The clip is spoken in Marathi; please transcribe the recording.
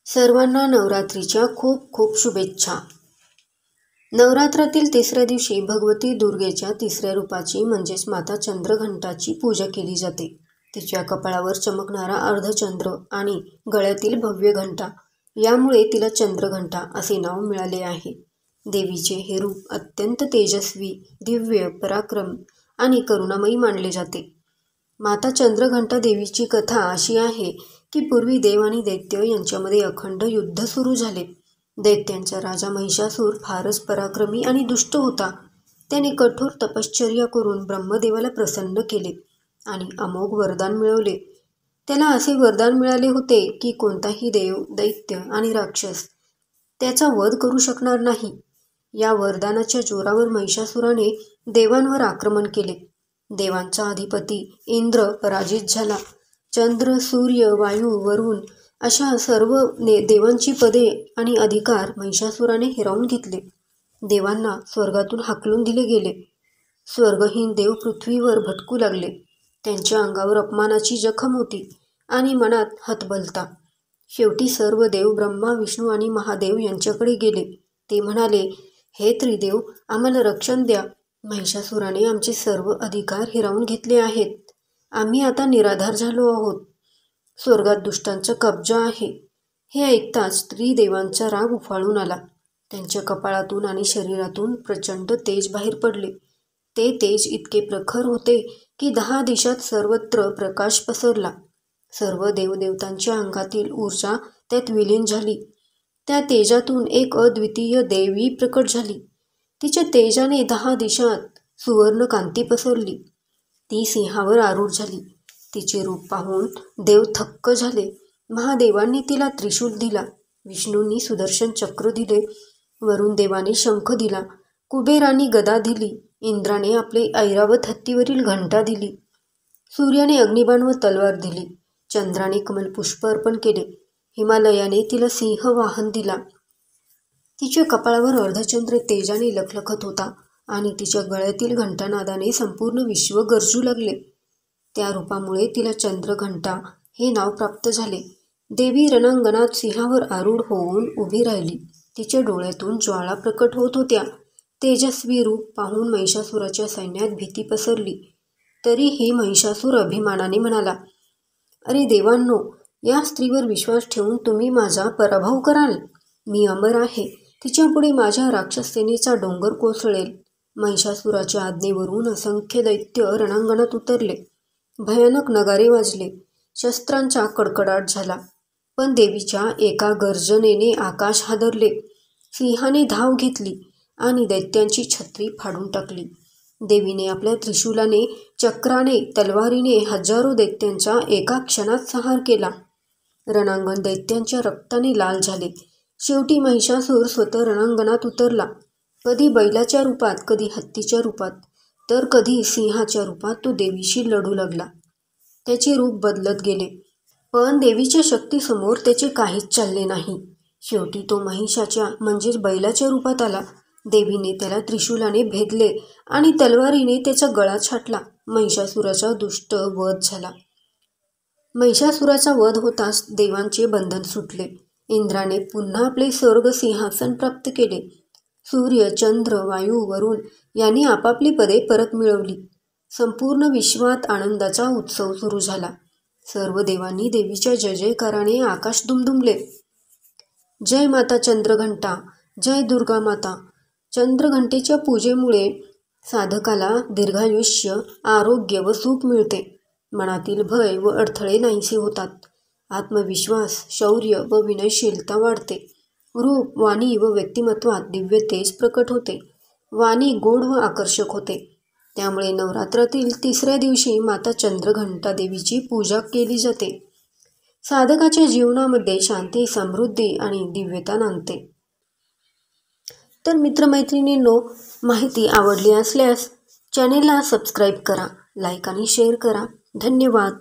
सर्वांना नवरात्रीच्या खूप खूप शुभेच्छा. नवरात्रातील तिसऱ्या दिवशी भगवती दुर्गेच्या तिसऱ्या रूपाची म्हणजेच माता चंद्रघंटाची पूजा केली जाते. तिच्या कपाळावर चमकणारा अर्धचंद्र आणि गळ्यातील भव्य घंटा यामुळे तिला चंद्रघंटा असे नाव मिळाले आहे. देवीचे हे रूप अत्यंत तेजस्वी, दिव्य, पराक्रम आणि करुणामयी मानले जाते. माता चंद्रघंटा देवीची कथा अशी आहे की पूर्वी देव आणि दैत्य यांच्यामध्ये अखंड युद्ध सुरू झाले. दैत्यांचा राजा महिषासूर फारच पराक्रमी आणि दुष्ट होता. त्याने कठोर तपश्चर्या करून ब्रह्मदेवाला प्रसन्न केले आणि अमोघ वरदान मिळवले. त्याला असे वरदान मिळाले होते की कोणताही देव, दैत्य आणि राक्षस त्याचा वध करू शकणार नाही. या वरदानाच्या जोरावर महिषासुराने देवांवर आक्रमण केले. देवांचा अधिपती इंद्र पराजित झाला. चंद्र, सूर्य, वायू, वरुण अशा सर्व देवांची पदे आणि अधिकार महिषासुराने हिरावून घेतले. देवांना स्वर्गातून हाकलून दिले गेले. स्वर्गहीन देव पृथ्वीवर भटकू लागले. त्यांच्या अंगावर अपमानाची जखम होती आणि मनात हतबलता. शेवटी सर्व देव ब्रह्मा, विष्णू आणि महादेव यांच्याकडे गेले. ते म्हणाले, हे त्रिदेव, आम्हाला रक्षण द्या. महिषासुराने आमचे सर्व अधिकार हिरावून घेतले आहेत. आम्ही आता निराधार झालो आहोत. स्वर्गात दुष्टांचा कब्जा आहे. हे ऐकताच त्रिदेवांचा राग उफाळून आला. त्यांच्या कपाळातून आणि शरीरातून प्रचंड तेज बाहेर पडले. ते तेज इतके प्रखर होते की 10 दिशात सर्वत्र प्रकाश पसरला. सर्व देवदेवतांच्या अंगातील ऊर्जा त्यात विलीन झाली. त्या तेजातून एक अद्वितीय देवी प्रकट झाली. तिच्या तेजाने 10 दिशात सुवर्ण कांती पसरली. ती सिंहावर आरूढ झाली. तिचे रूप पाहून देव थक्क झाले. महादेवांनी तिला त्रिशूल दिला. विष्णूंनी सुदर्शन चक्र दिले. वरुण देवाने शंख दिला. कुबेराने गदा दिली. इंद्राने आपले ऐरावत हत्तीवरील घंटा दिली. सूर्याने अग्निबाण व तलवार दिली. चंद्राने कमलपुष्प अर्पण केले. हिमालयाने तिला सिंह वाहन दिला. तिच्या कपाळावर अर्धचंद्र तेजाने लखलखत होता आणि तिच्या गळ्यातील घंटानादाने संपूर्ण विश्व गरजू लागले. त्या रूपामुळे तिला चंद्रघंटा हे नाव प्राप्त झाले. देवी रणांगणात सिंहावर आरूढ होऊन उभी राहिली. तिच्या डोळ्यातून ज्वाळा प्रकट होत होत्या. तेजस्वी रूप पाहून महिषासुराच्या सैन्यात भीती पसरली. तरीही महिषासूर अभिमानाने म्हणाला, अरे देवांनो, या स्त्रीवर विश्वास ठेवून तुम्ही माझा पराभव कराल. मी अमर आहे. तिच्यापुढे माझ्या राक्षस सेनेचा डोंगर कोसळेल. महिषासुराच्या आज्ञेवरून असंख्य दैत्य रणांगणात उतरले. भयानक नगारे वाजले. शस्त्रांचा कडकडाट झाला. पण देवीच्या एका गर्जनेने आकाश हादरले. सिंहाने धाव घेतली आणि दैत्यांची छत्री फाडून टाकली. देवीने आपल्या त्रिशूलाने, चक्राने, तलवारीने हजारो दैत्यांचा एका क्षणात संहार केला. रणांगण दैत्यांच्या रक्ताने लाल झाले. शेवटी महिषासूर स्वतः रणांगणात उतरला. कधी बैलाच्या रूपात, कधी हत्तीच्या रूपात, तर कधी सिंहाच्या रूपात तो देवीशी लढू लागला. त्याचे रूप बदलत गेले, पण देवीच्या शक्तीसमोर त्याचे काहीच चालले नाही. शेवटी तो महिषाच्या म्हणजेच बैलाच्या रूपात आला. देवीने त्याला त्रिशूलाने भेदले आणि तलवारीने त्याचा गळा छाटला. महिषासुराचा दुष्ट वध झाला. महिषासुराचा वध होताच देवांचे बंधन सुटले. इंद्राने पुन्हा आपले स्वर्ग सिंहासन प्राप्त केले. सूर्य, चंद्र, वायू, वरुण यांनी आपापली पदे परत मिळवली. संपूर्ण विश्वात आनंदाचा उत्सव सुरू झाला. सर्व देवांनी देवीच्या जय जयकाराने आकाश दुमदुमले. जय माता चंद्रघंटा, जय दुर्गा माता. चंद्रघंटेच्या पूजेमुळे साधकाला दीर्घायुष्य, आरोग्य व सुख मिळते. मनातील भय व अडथळे नाहीसे होतात. आत्मविश्वास, शौर्य व विनयशीलता वाढते. रूप, वाणी व व्यक्तिमत्वात दिव्य तेज प्रकट होते. वाणी गोड व आकर्षक होते. त्यामुळे नवरात्रातील तिसऱ्या दिवशी माता चंद्रघंटा देवीची पूजा केली जाते. साधकाच्या जीवनामध्ये शांती, समृद्धी आणि दिव्यता नांदते. तर मित्रमैत्रिणींनो, माहिती आवडली असल्यास चॅनेलला सबस्क्राईब करा, लाईक आणि शेअर करा. धन्यवाद.